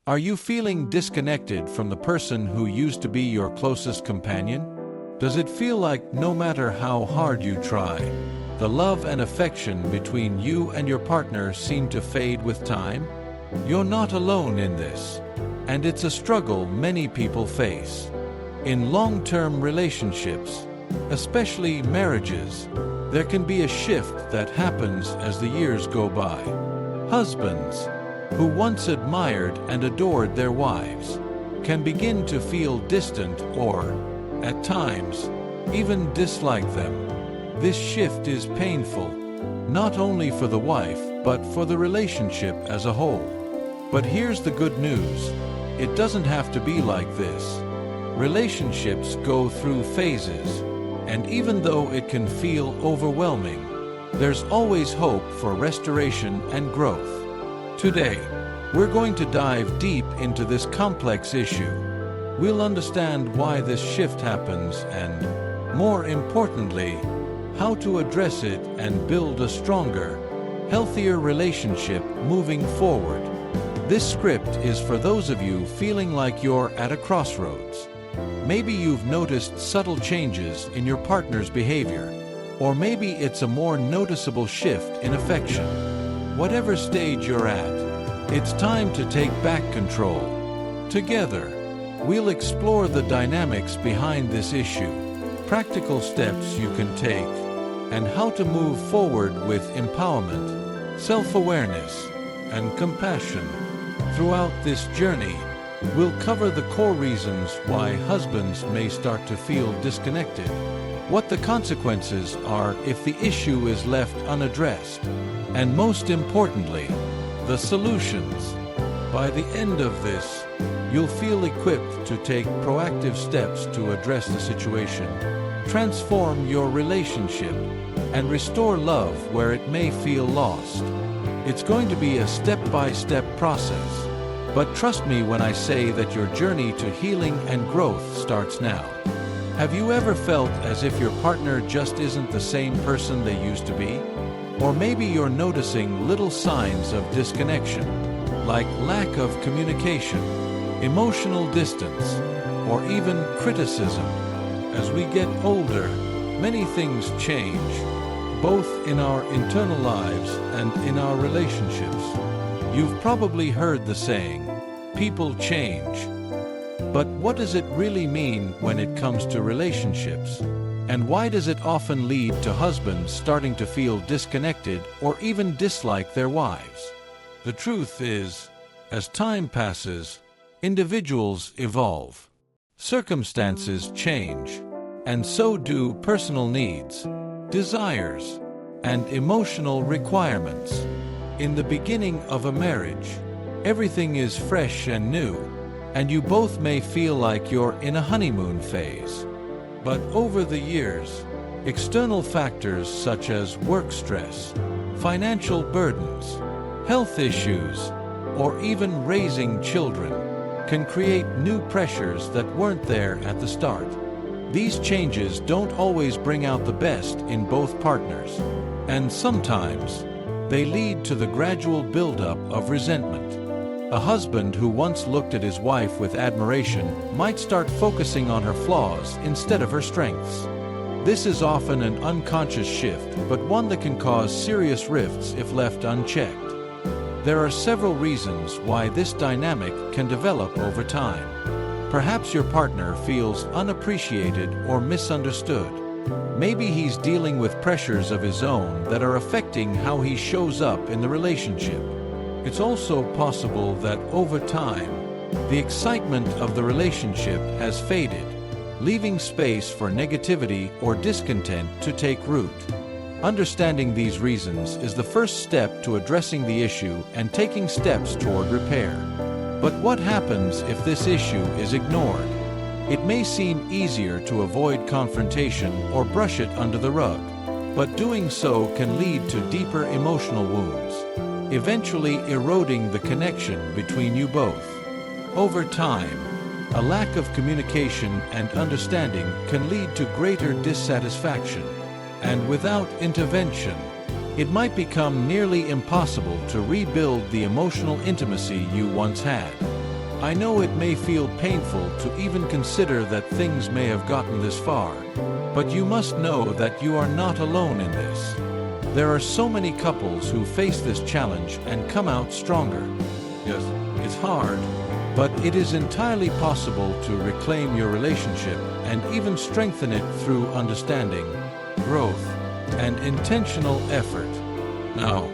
Are you feeling disconnected from the person who used to be your closest companion? Does it feel like no matter how hard you try, the love and affection between you and your partner seem to fade with time? You're not alone in this, and it's a struggle many people face. In long-term relationships, especially marriages, there can be a shift that happens as the years go by. Husbands, who once admired and adored their wives, can begin to feel distant or, at times, even dislike them. This shift is painful, not only for the wife, but for the relationship as a whole. But here's the good news. It doesn't have to be like this. Relationships go through phases, and even though it can feel overwhelming, there's always hope for restoration and growth. Today, we're going to dive deep into this complex issue. We'll understand why this shift happens and, more importantly, how to address it and build a stronger, healthier relationship moving forward. This script is for those of you feeling like you're at a crossroads. Maybe you've noticed subtle changes in your partner's behavior, or maybe it's a more noticeable shift in affection. Whatever stage you're at, it's time to take back control. Together, we'll explore the dynamics behind this issue, practical steps you can take, and how to move forward with empowerment, self-awareness, and compassion. Throughout this journey, we'll cover the core reasons why husbands may start to feel disconnected, what the consequences are if the issue is left unaddressed, and most importantly, the solutions. By the end of this, you'll feel equipped to take proactive steps to address the situation, transform your relationship, and restore love where it may feel lost. It's going to be a step-by-step process, but trust me when I say that your journey to healing and growth starts now. Have you ever felt as if your partner just isn't the same person they used to be? Or maybe you're noticing little signs of disconnection, like lack of communication, emotional distance, or even criticism. As we get older, many things change, both in our internal lives and in our relationships. You've probably heard the saying, people change. But what does it really mean when it comes to relationships? And why does it often lead to husbands starting to feel disconnected or even dislike their wives? The truth is, as time passes, individuals evolve. Circumstances change, and so do personal needs, desires, and emotional requirements. In the beginning of a marriage, everything is fresh and new, and you both may feel like you're in a honeymoon phase. But over the years, external factors such as work stress, financial burdens, health issues, or even raising children can create new pressures that weren't there at the start. These changes don't always bring out the best in both partners, and sometimes they lead to the gradual buildup of resentment. A husband who once looked at his wife with admiration might start focusing on her flaws instead of her strengths. This is often an unconscious shift, but one that can cause serious rifts if left unchecked. There are several reasons why this dynamic can develop over time. Perhaps your partner feels unappreciated or misunderstood. Maybe he's dealing with pressures of his own that are affecting how he shows up in the relationship. It's also possible that over time, the excitement of the relationship has faded, leaving space for negativity or discontent to take root. Understanding these reasons is the first step to addressing the issue and taking steps toward repair. But what happens if this issue is ignored? It may seem easier to avoid confrontation or brush it under the rug, but doing so can lead to deeper emotional wounds, eventually eroding the connection between you both. Over time, a lack of communication and understanding can lead to greater dissatisfaction, and without intervention, it might become nearly impossible to rebuild the emotional intimacy you once had. I know it may feel painful to even consider that things may have gotten this far, but you must know that you are not alone in this. There are so many couples who face this challenge and come out stronger. Yes, it's hard, but it is entirely possible to reclaim your relationship and even strengthen it through understanding, growth, and intentional effort. Now,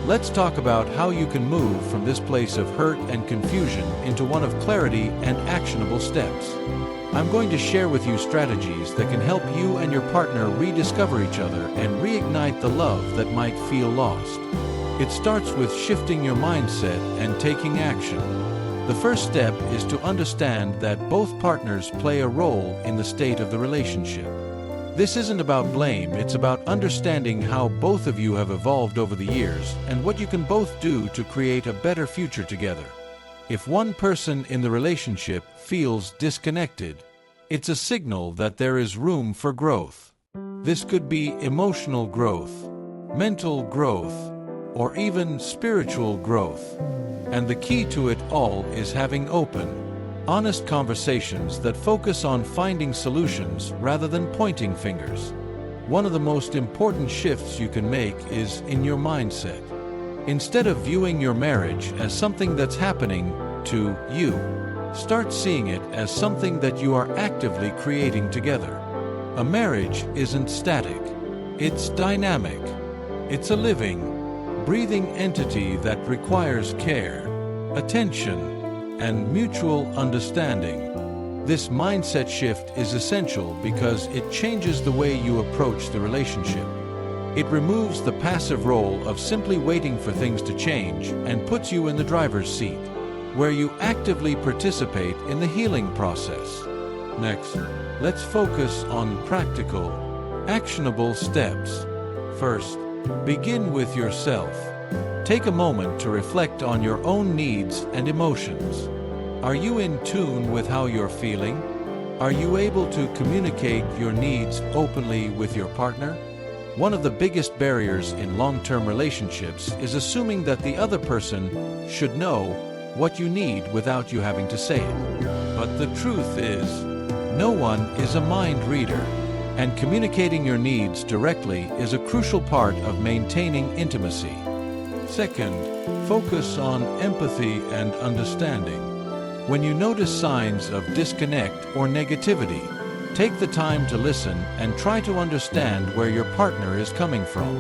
let's talk about how you can move from this place of hurt and confusion into one of clarity and actionable steps. I'm going to share with you strategies that can help you and your partner rediscover each other and reignite the love that might feel lost. It starts with shifting your mindset and taking action. The first step is to understand that both partners play a role in the state of the relationship. This isn't about blame, it's about understanding how both of you have evolved over the years and what you can both do to create a better future together. If one person in the relationship feels disconnected, it's a signal that there is room for growth. This could be emotional growth, mental growth, or even spiritual growth. And the key to it all is having open, honest conversations that focus on finding solutions rather than pointing fingers. One of the most important shifts you can make is in your mindset. Instead of viewing your marriage as something that's happening to you, start seeing it as something that you are actively creating together. A marriage isn't static, it's dynamic. It's a living, breathing entity that requires care, attention, and mutual understanding. This mindset shift is essential because it changes the way you approach the relationship. It removes the passive role of simply waiting for things to change and puts you in the driver's seat, where you actively participate in the healing process. Next, let's focus on practical, actionable steps. First, begin with yourself. Take a moment to reflect on your own needs and emotions. Are you in tune with how you're feeling? Are you able to communicate your needs openly with your partner? One of the biggest barriers in long-term relationships is assuming that the other person should know what you need without you having to say it. But the truth is, no one is a mind reader, and communicating your needs directly is a crucial part of maintaining intimacy. Second, focus on empathy and understanding. When you notice signs of disconnect or negativity, take the time to listen and try to understand where your partner is coming from.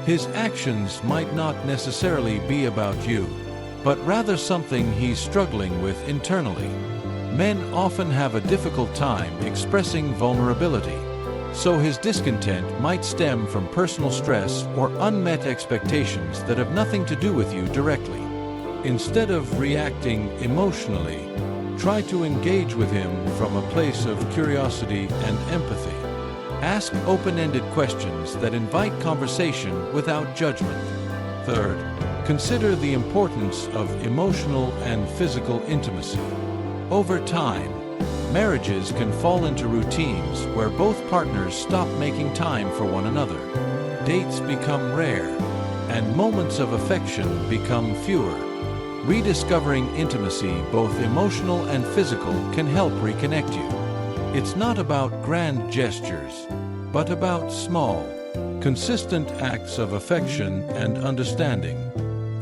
His actions might not necessarily be about you, but rather something he's struggling with internally. Men often have a difficult time expressing vulnerability, so his discontent might stem from personal stress or unmet expectations that have nothing to do with you directly. Instead of reacting emotionally, try to engage with him from a place of curiosity and empathy. Ask open-ended questions that invite conversation without judgment. Third, consider the importance of emotional and physical intimacy. Over time, marriages can fall into routines where both partners stop making time for one another. Dates become rare, and moments of affection become fewer. Rediscovering intimacy, both emotional and physical, can help reconnect you. It's not about grand gestures, but about small, consistent acts of affection and understanding.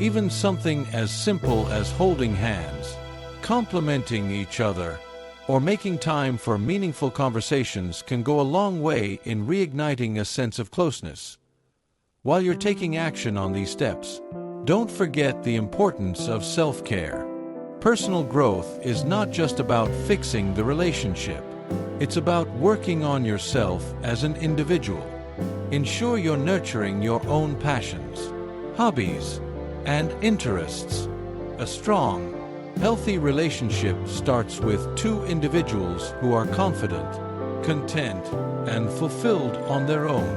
Even something as simple as holding hands, complimenting each other, or making time for meaningful conversations can go a long way in reigniting a sense of closeness. While you're taking action on these steps, don't forget the importance of self-care. Personal growth is not just about fixing the relationship. It's about working on yourself as an individual. Ensure you're nurturing your own passions, hobbies, and interests. A strong, healthy relationship starts with two individuals who are confident, content, and fulfilled on their own.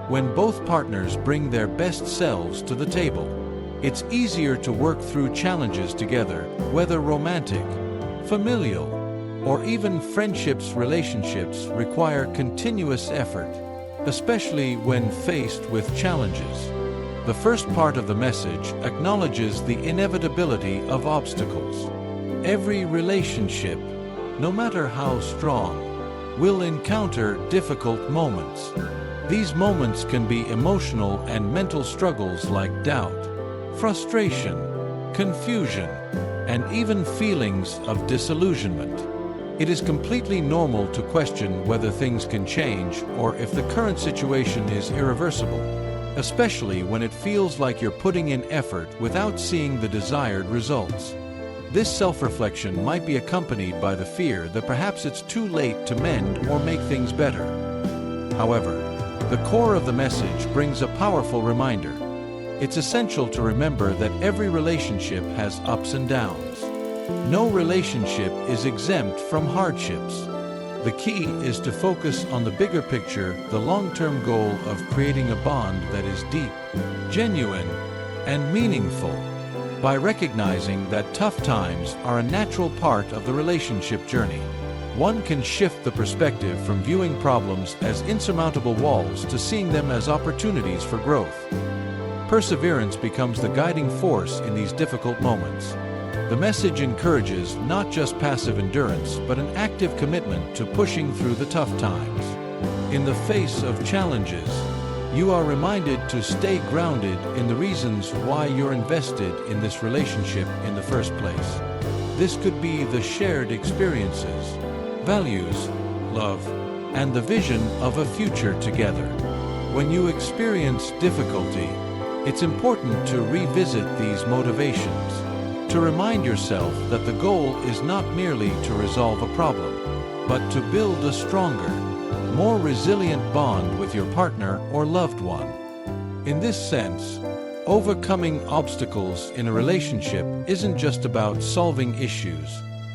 When both partners bring their best selves to the table, it's easier to work through challenges together, whether romantic, familial, or even relationships require continuous effort, especially when faced with challenges. The first part of the message acknowledges the inevitability of obstacles. Every relationship, no matter how strong, will encounter difficult moments. These moments can be emotional and mental struggles like doubt, frustration, confusion, and even feelings of disillusionment. It is completely normal to question whether things can change or if the current situation is irreversible, especially when it feels like you're putting in effort without seeing the desired results. This self-reflection might be accompanied by the fear that perhaps it's too late to mend or make things better. However, the core of the message brings a powerful reminder. It's essential to remember that every relationship has ups and downs. No relationship is exempt from hardships. The key is to focus on the bigger picture, the long-term goal of creating a bond that is deep, genuine, and meaningful. By recognizing that tough times are a natural part of the relationship journey, one can shift the perspective from viewing problems as insurmountable walls to seeing them as opportunities for growth. Perseverance becomes the guiding force in these difficult moments. The message encourages not just passive endurance, but an active commitment to pushing through the tough times. In the face of challenges, you are reminded to stay grounded in the reasons why you're invested in this relationship in the first place. This could be the shared experiences, values, love, and the vision of a future together. When you experience difficulty, it's important to revisit these motivations, to remind yourself that the goal is not merely to resolve a problem, but to build a stronger, more resilient bond with your partner or loved one. In this sense, overcoming obstacles in a relationship isn't just about solving issues.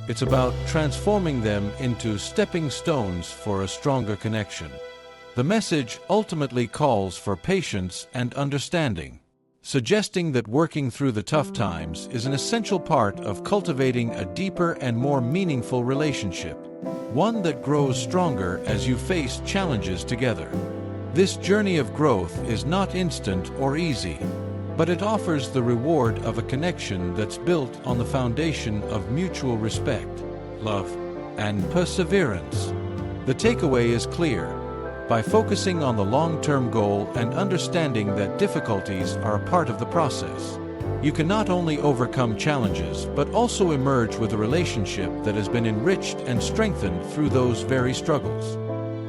It's about transforming them into stepping stones for a stronger connection. The message ultimately calls for patience and understanding, suggesting that working through the tough times is an essential part of cultivating a deeper and more meaningful relationship, one that grows stronger as you face challenges together. This journey of growth is not instant or easy, but it offers the reward of a connection that's built on the foundation of mutual respect, love, and perseverance. The takeaway is clear. By focusing on the long-term goal and understanding that difficulties are a part of the process, you can not only overcome challenges but also emerge with a relationship that has been enriched and strengthened through those very struggles.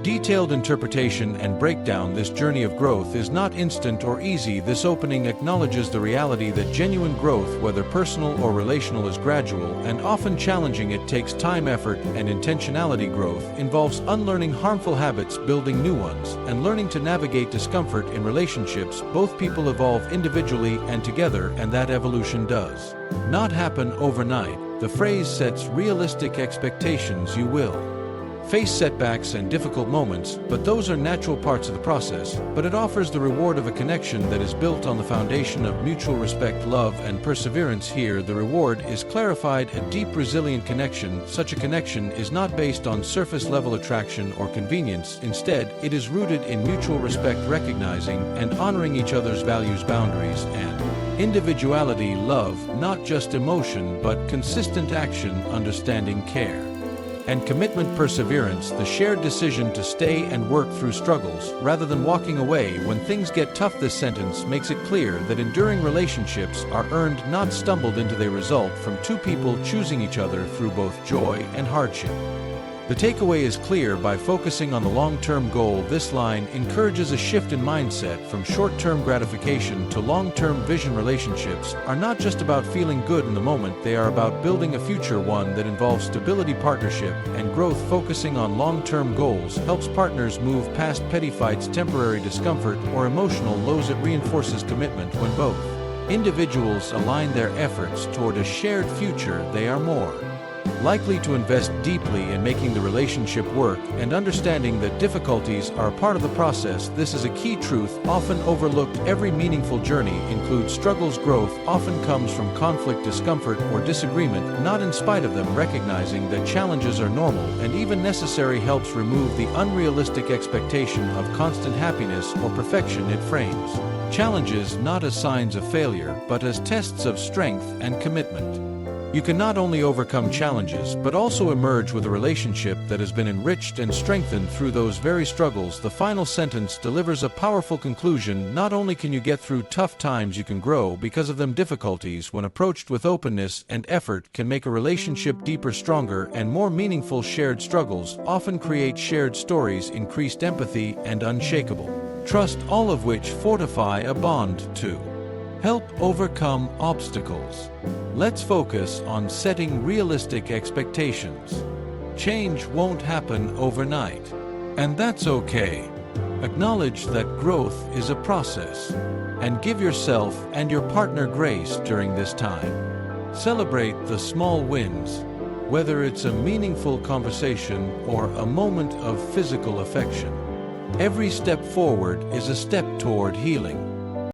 Detailed interpretation and breakdown. This journey of growth is not instant or easy. This opening acknowledges the reality that genuine growth, whether personal or relational, is gradual and often challenging. It takes time, effort, and intentionality. Growth involves unlearning harmful habits, building new ones, and learning to navigate discomfort in relationships. Both people evolve individually and together, and that evolution does not happen overnight. The phrase sets realistic expectations. You will face setbacks and difficult moments, but those are natural parts of the process. But it offers the reward of a connection that is built on the foundation of mutual respect, love, and perseverance. Here, the reward is clarified: a deep, resilient connection. Such a connection is not based on surface-level attraction or convenience. Instead, it is rooted in mutual respect, recognizing and honoring each other's values, boundaries, and individuality. Love, not just emotion, but consistent action, understanding, care, and commitment. Perseverance, the shared decision to stay and work through struggles rather than walking away when things get tough. This sentence makes it clear that enduring relationships are earned, not stumbled into. They result from two people choosing each other through both joy and hardship. The takeaway is clear. By focusing on the long-term goal, this line encourages a shift in mindset from short-term gratification to long-term vision. Relationships are not just about feeling good in the moment, they are about building a future, one that involves stability, partnership, and growth. Focusing on long-term goals helps partners move past petty fights, temporary discomfort, or emotional lows. It reinforces commitment. When both individuals align their efforts toward a shared future, they are more likely to invest deeply in making the relationship work and understanding that difficulties are a part of the process. This is a key truth often overlooked. Every meaningful journey includes struggles. Growth often comes from conflict, discomfort, or disagreement, not in spite of them. Recognizing that challenges are normal and even necessary helps remove the unrealistic expectation of constant happiness or perfection. It frames challenges not as signs of failure, but as tests of strength and commitment. You can not only overcome challenges, but also emerge with a relationship that has been enriched and strengthened through those very struggles. The final sentence delivers a powerful conclusion. Not only can you get through tough times, you can grow because of them. Difficulties, when approached with openness and effort, can make a relationship deeper, stronger, and more meaningful. Shared struggles often create shared stories, increased empathy, and unshakable trust, all of which fortify a bond to help overcome obstacles. Let's focus on setting realistic expectations. Change won't happen overnight, and that's okay. Acknowledge that growth is a process, and give yourself and your partner grace during this time. Celebrate the small wins, whether it's a meaningful conversation or a moment of physical affection. Every step forward is a step toward healing.